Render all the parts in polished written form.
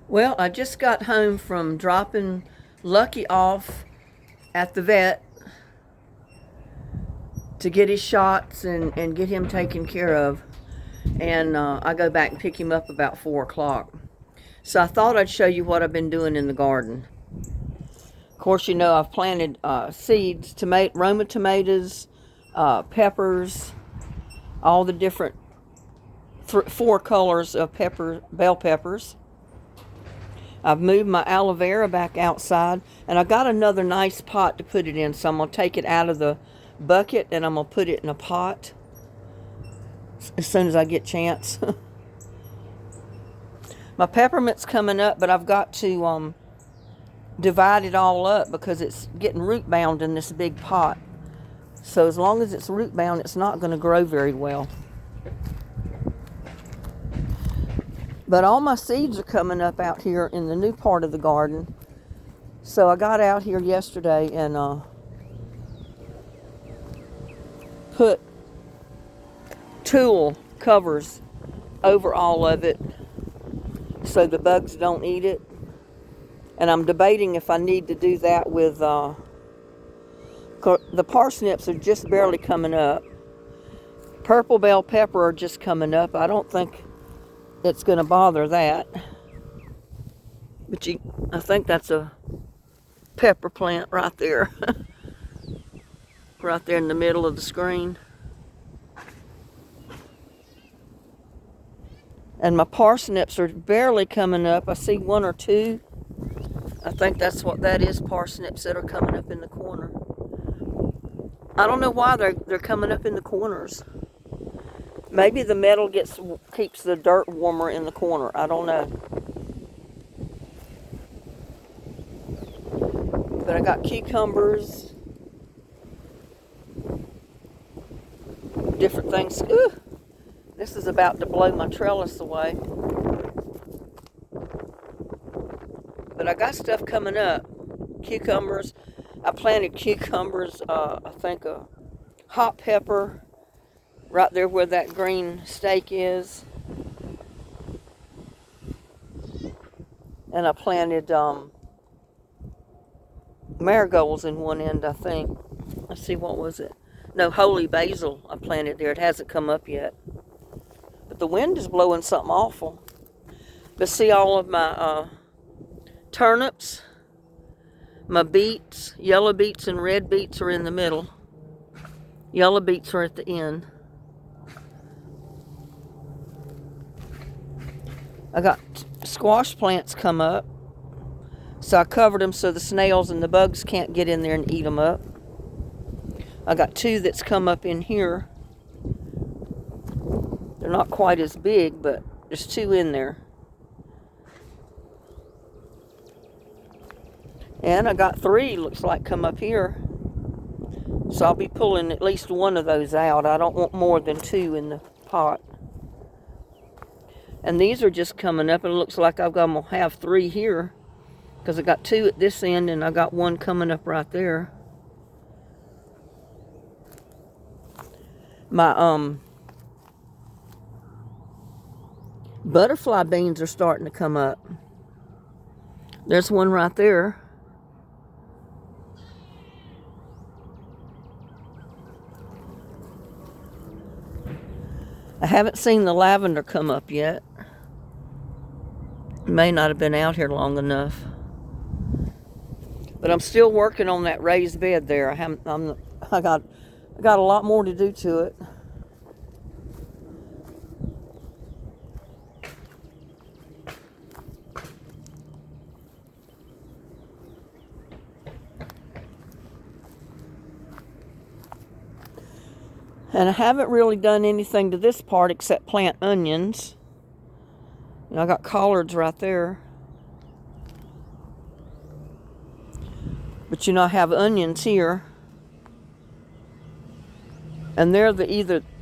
Well, I just got home from dropping Lucky off at the vet to get his shots and get him taken care of. And I go back and pick him up about 4 o'clock. So I thought I'd show you what I've been doing in the garden. Of course, you know I've planted seeds, Roma tomatoes, peppers, all the different 4 colors of bell peppers. I've moved my aloe vera back outside, and I got another nice pot to put it in, so I'm going to take it out of the bucket and I'm going to put it in a pot as soon as I get a chance. My peppermint's coming up, but I've got to divide it all up because it's getting root bound in this big pot. So as long as it's root bound, it's not going to grow very well. But all my seeds are coming up out here in the new part of the garden. So I got out here yesterday and put tulle covers over all of it so the bugs don't eat it. And I'm debating if I need to do that with the parsnips are just barely coming up. Purple bell pepper are just coming up. I don't think it's going to bother that. But I think that's a pepper plant right there. Right there in the middle of the screen. And my parsnips are barely coming up. I see 1 or 2. I think that's what that is, parsnips that are coming up in the corner. I don't know why they're coming up in the corners. Maybe the metal keeps the dirt warmer in the corner. I don't know. But I got cucumbers, different things. Ooh, this is about to blow my trellis away. But I got stuff coming up. Cucumbers. I planted cucumbers, I think a hot pepper right there where that green stake is. And I planted marigolds in one end, I think. Let's see, what was it? No, holy basil I planted there. It hasn't come up yet. But the wind is blowing something awful. But see, all of my turnips, my beets, yellow beets and red beets are in the middle. Yellow beets are at the end. I got squash plants come up. So I covered them so the snails and the bugs can't get in there and eat them up. I got 2 that's come up in here. They're not quite as big, but there's 2 in there. And I got 3, looks like, come up here. So I'll be pulling at least 1 of those out. I don't want more than 2 in the pot. And these are just coming up, and it looks like I'm going to have 3 here. Because I got 2 at this end, and I got 1 coming up right there. My butterfly beans are starting to come up. There's one right there. I haven't seen the lavender come up yet. It may not have been out here long enough. But I'm still working on that raised bed there. I got a lot more to do to it. And I haven't really done anything to this part except plant onions. You know, I got collards right there. But you know, I have onions here. And they're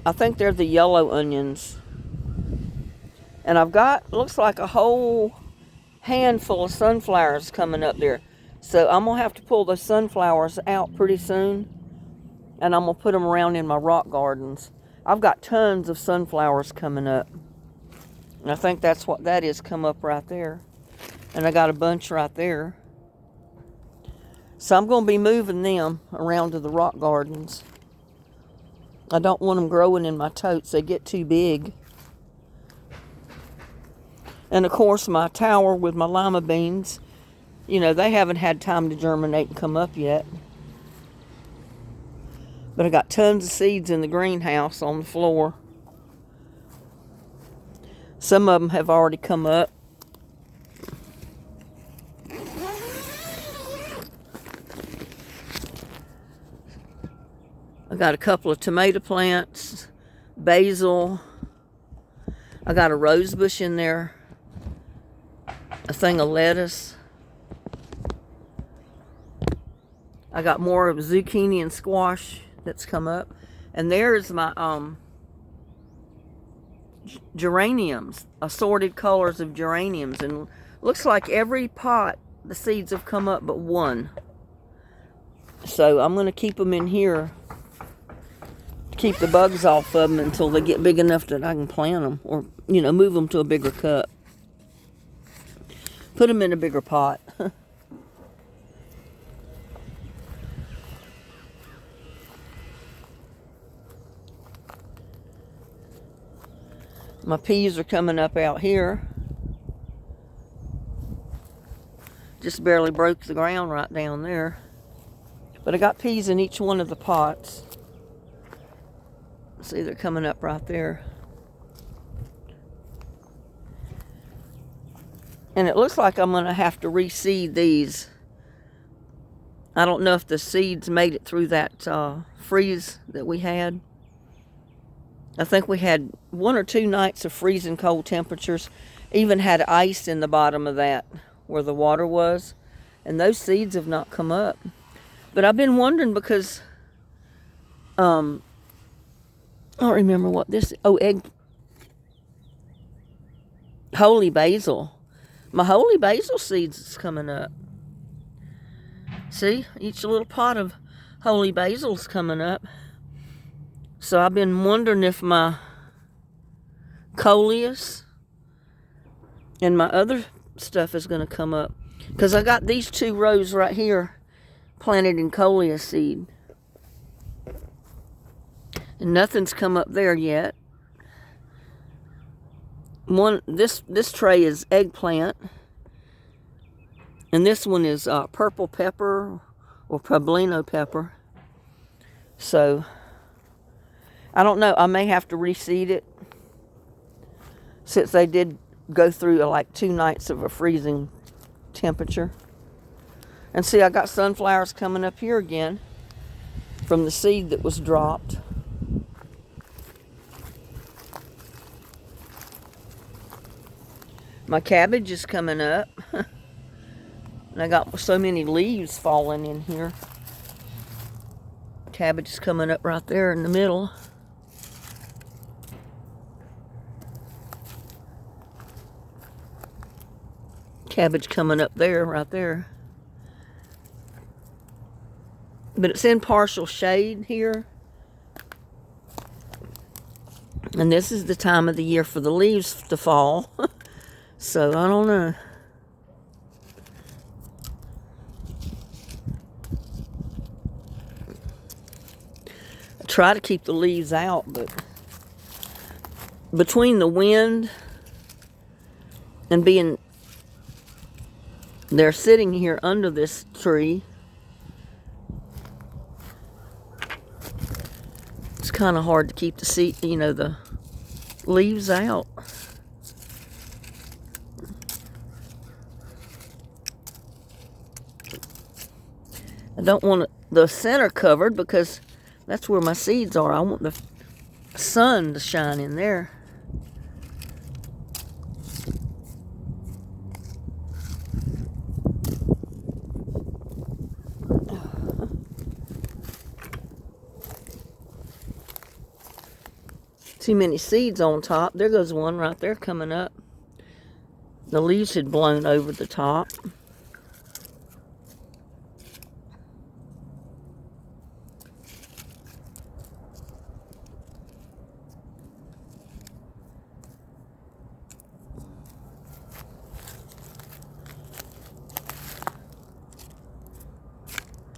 I think they're the yellow onions. And I've got, looks like a whole handful of sunflowers coming up there. So I'm going to have to pull the sunflowers out pretty soon. And I'm going to put them around in my rock gardens. I've got tons of sunflowers coming up. And I think that's what that is, come up right there. And I got a bunch right there. So I'm going to be moving them around to the rock gardens. I don't want them growing in my totes. They get too big. And of course my tower with my lima beans, you know, they haven't had time to germinate and come up yet. But I got tons of seeds in the greenhouse on the floor. Some of them have already come up. I got a couple of tomato plants, basil. I got a rose bush in there, a thing of lettuce. I got more of zucchini and squash that's come up. And there's my geraniums, assorted colors of geraniums. And looks like every pot, the seeds have come up but one. So I'm going to keep them in here, keep the bugs off of them until they get big enough that I can plant them. Or, you know, move them to a bigger cup. Put them in a bigger pot. My peas are coming up out here. Just barely broke the ground right down there. But I got peas in each one of the pots. See, they're coming up right there. And it looks like I'm going to have to reseed these. I don't know if the seeds made it through that freeze that we had. I think we had 1 or 2 nights of freezing cold temperatures. Even had ice in the bottom of that where the water was. And those seeds have not come up. But I've been wondering because I don't remember what this, holy basil. My holy basil seeds is coming up. See, each little pot of holy basil's coming up. So I've been wondering if my coleus and my other stuff is going to come up. Because I got these 2 rows right here planted in coleus seed. And nothing's come up there yet. This tray is eggplant. And this one is purple pepper or poblano pepper. So I don't know. I may have to reseed it since they did go through like 2 nights of a freezing temperature. And see, I got sunflowers coming up here again from the seed that was dropped. My cabbage is coming up. And I got so many leaves falling in here. Cabbage is coming up right there in the middle. Cabbage coming up there, right there. But it's in partial shade here. And this is the time of the year for the leaves to fall. So, I don't know. I try to keep the leaves out, but between the wind and being, they're sitting here under this tree. It's kind of hard to keep the the leaves out. I don't want the center covered because that's where my seeds are. I want the sun to shine in there. Too many seeds on top. There goes one right there coming up. The leaves had blown over the top.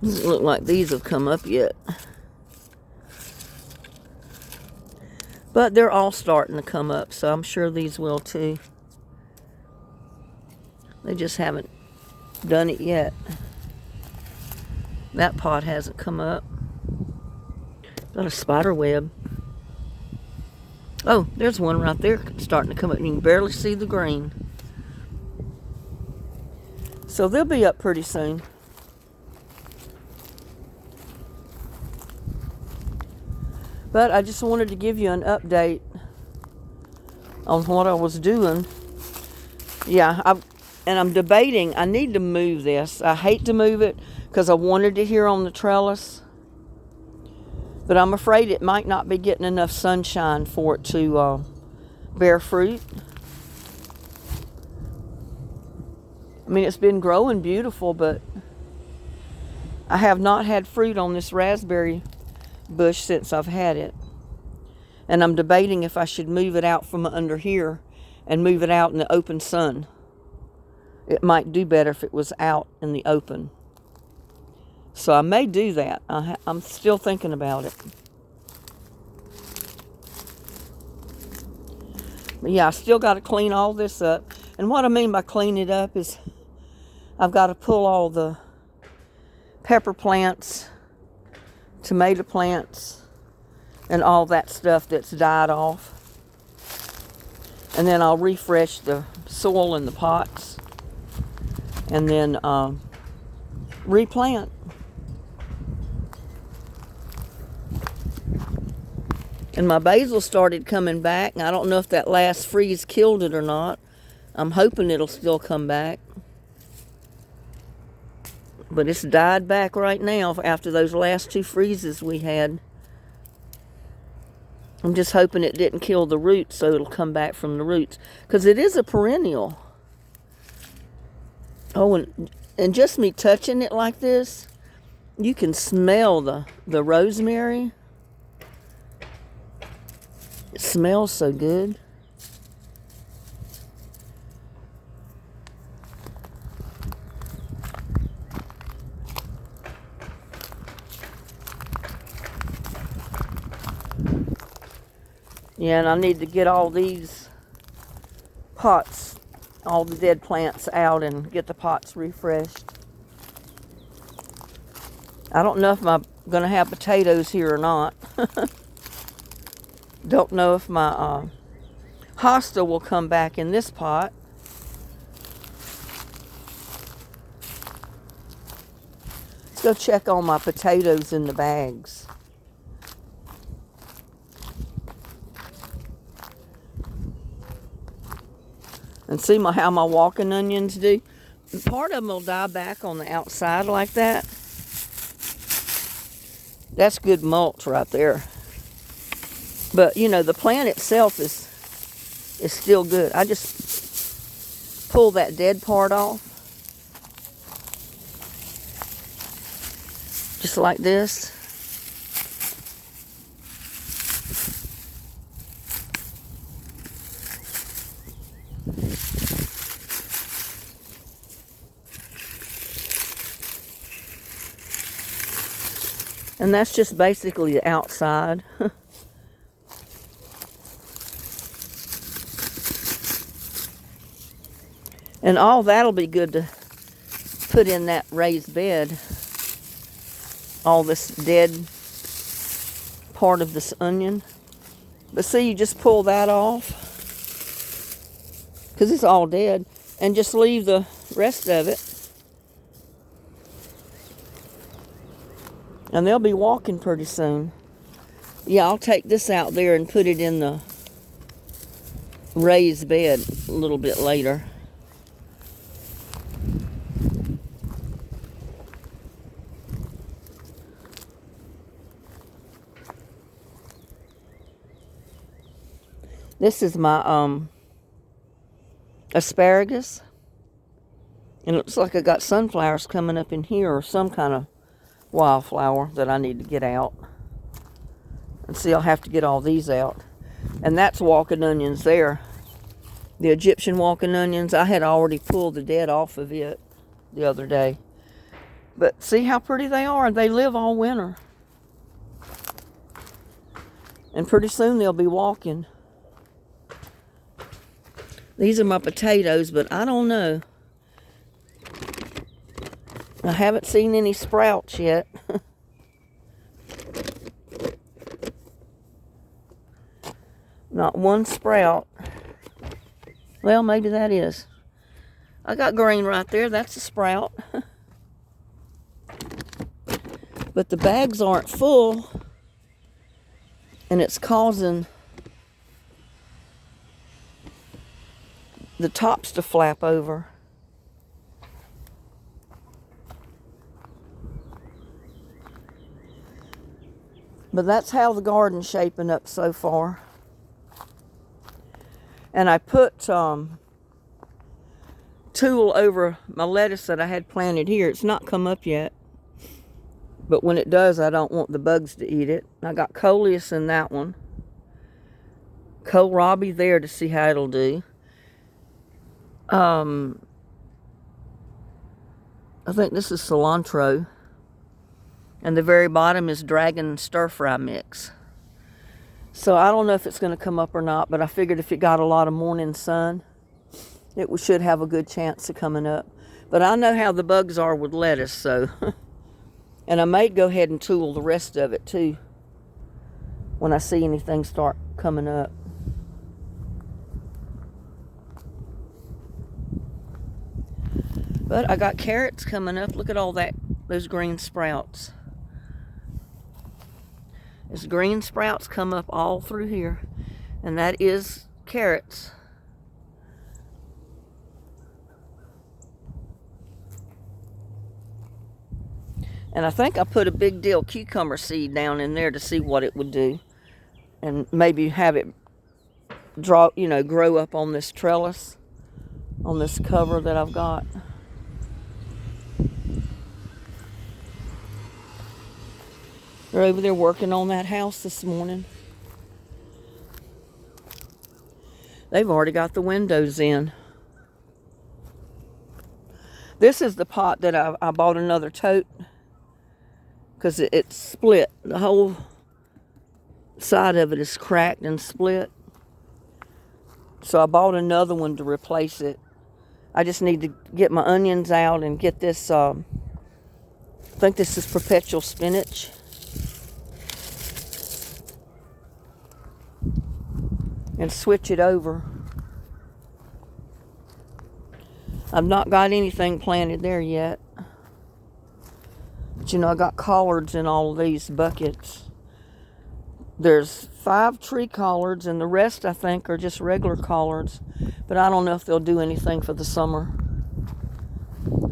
Doesn't look like these have come up yet. But they're all starting to come up, so I'm sure these will too. They just haven't done it yet. That pot hasn't come up. Got a spider web. Oh, there's one right there starting to come up. You can barely see the green. So they'll be up pretty soon. But I just wanted to give you an update on what I was doing. Yeah, I'm debating. I need to move this. I hate to move it because I wanted it here on the trellis. But I'm afraid it might not be getting enough sunshine for it to bear fruit. I mean, it's been growing beautiful, but I have not had fruit on this raspberry bush since I've had it. And I'm debating if I should move it out from under here and move it out in the open sun. It might do better if it was out in the open. So I may do that. I'm still thinking about it. But yeah, I still got to clean all this up. And what I mean by clean it up is I've got to pull all the pepper plants, tomato plants, and all that stuff that's died off. And then I'll refresh the soil in the pots. And then replant. And my basil started coming back. I don't know if that last freeze killed it or not. I'm hoping it'll still come back. But it's died back right now after those last 2 freezes we had. I'm just hoping it didn't kill the roots, so it'll come back from the roots. Because it is a perennial. Oh, and just me touching it like this, you can smell the rosemary. It smells so good. Yeah, and I need to get all these pots, all the dead plants out and get the pots refreshed. I don't know if I'm going to have potatoes here or not. Don't know if my hosta will come back in this pot. Let's go check on my potatoes in the bags. And see how my walking onions do. Part of them will die back on the outside like that. That's good mulch right there. But, you know, the plant itself is still good. I just pull that dead part off. Just like this. And that's just basically the outside. And all that'll be good to put in that raised bed. All this dead part of this onion. But see, you just pull that off, because it's all dead, and just leave the rest of it. And they'll be walking pretty soon. Yeah, I'll take this out there and put it in the raised bed a little bit later. This is my asparagus. And it looks like I got sunflowers coming up in here, or some kind of wildflower that I need to get out. And see, I'll have to get all these out. And that's walking onions there. The Egyptian walking onions. I had already pulled the dead off of it the other day. But see how pretty they are. They live all winter. And pretty soon they'll be walking. These are my potatoes, but I don't know. I haven't seen any sprouts yet. Not one sprout. Well, maybe that is. I got green right there. That's a sprout. But the bags aren't full. And it's causing the tops to flap over. But that's how the garden's shaping up so far. And I put tool over my lettuce that I had planted here. It's not come up yet. But when it does, I don't want the bugs to eat it. I got coleus in that one. Kohlrabi there to see how it'll do. I think this is cilantro. And the very bottom is dragon stir-fry mix. So I don't know if it's going to come up or not, but I figured if it got a lot of morning sun, it should have a good chance of coming up. But I know how the bugs are with lettuce, so... And I may go ahead and tool the rest of it too when I see anything start coming up. But I got carrots coming up. Look at all those green sprouts. There's green sprouts come up all through here. And that is carrots. And I think I put a big deal cucumber seed down in there to see what it would do. And maybe have it grow up on this trellis, on this cover that I've got. They're over there working on that house this morning. They've already got the windows in. This is the pot that I bought another tote. Because it's split. The whole side of it is cracked and split. So I bought another one to replace it. I just need to get my onions out and get this, I think this is perpetual spinach. And switch it over. I've not got anything planted there yet. But I got collards in all of these buckets. There's 5 tree collards, and the rest I think are just regular collards. But I don't know if they'll do anything for the summer.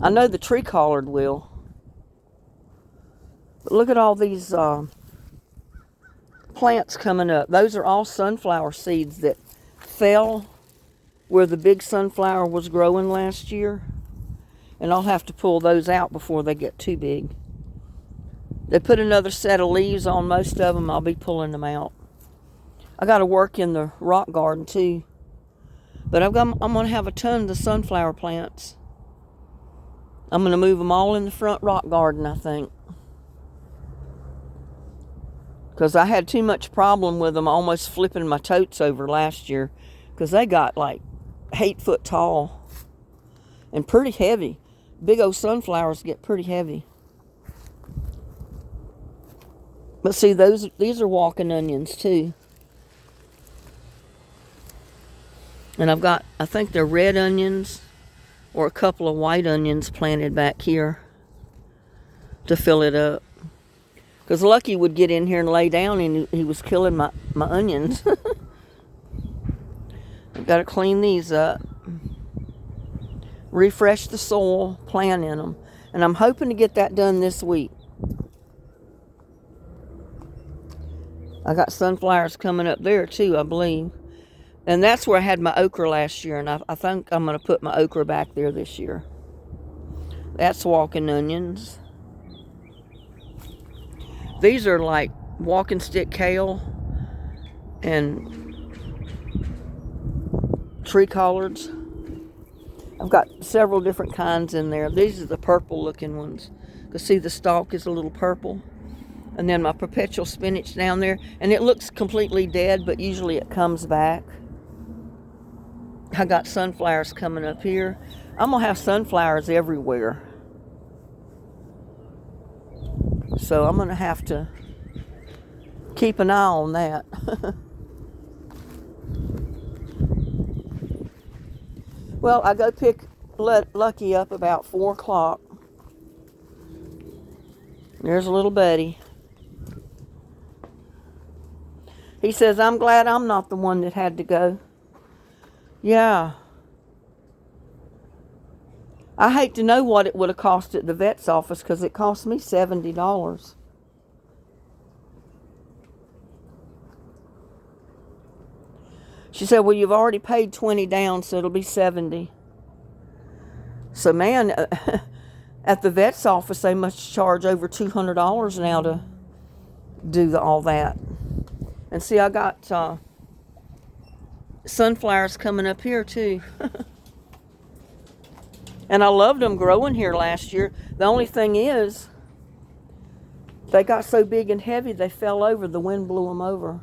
I know the tree collard will. But look at all these plants coming up. Those are all sunflower seeds that fell where the big sunflower was growing last year. And I'll have to pull those out before they get too big. They put another set of leaves on most of them. I'll be pulling them out. I got to work in the rock garden too. But I'm going to have a ton of the sunflower plants. I'm going to move them all in the front rock garden, I think. Because I had too much problem with them almost flipping my totes over last year. Because they got like 8 foot tall. And pretty heavy. Big old sunflowers get pretty heavy. But see, these are walking onions too. And I've got, I think they're red onions or a couple of white onions planted back here to fill it up. Because Lucky would get in here and lay down and he was killing my onions. I've got to clean these up. Refresh the soil, plant in them. And I'm hoping to get that done this week. I got sunflowers coming up there too, I believe. And that's where I had my okra last year. And I think I'm going to put my okra back there this year. That's walking onions. These are like walking stick kale and tree collards. I've got several different kinds in there. These are the purple looking ones. You see the stalk is a little purple. And then my perpetual spinach down there. And it looks completely dead, but usually it comes back. I got sunflowers coming up here. I'm going to have sunflowers everywhere. So I'm going to have to keep an eye on that. Well, I go pick Lucky up about 4 o'clock. There's a little buddy. He says, I'm glad I'm not the one that had to go. Yeah. I hate to know what it would have cost at the vet's office because it cost me $70. She said, well, you've already paid 20 down, so it'll be 70. So, man, at the vet's office, they must charge over $200 now to do all that. And see, I got sunflowers coming up here, too. And I loved them growing here last year. The only thing is, they got so big and heavy, they fell over. The wind blew them over.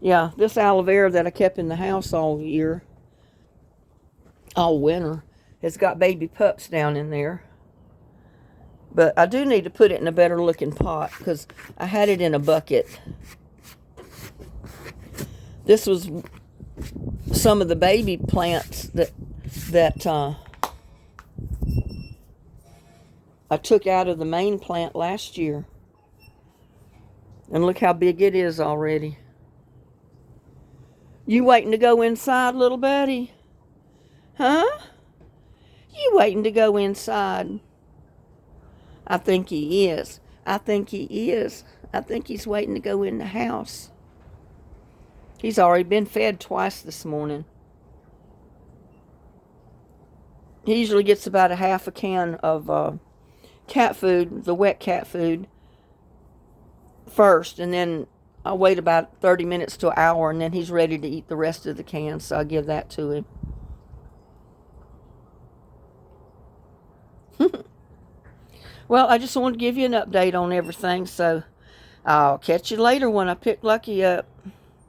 Yeah, this aloe vera that I kept in the house all year, all winter, has got baby pups down in there. But I do need to put it in a better looking pot because I had it in a bucket. This was some of the baby plants that I took out of the main plant last year. And look how big it is already. You waiting to go inside, little buddy? Huh? You waiting to go inside? I think he is. I think he is. I think he's waiting to go in the house. He's already been fed twice this morning. He usually gets about a half a can of cat food, the wet cat food, first, and then I'll wait about 30 minutes to an hour, and then he's ready to eat the rest of the can, so I'll give that to him. Well, I just wanted to give you an update on everything, so I'll catch you later when I pick Lucky up.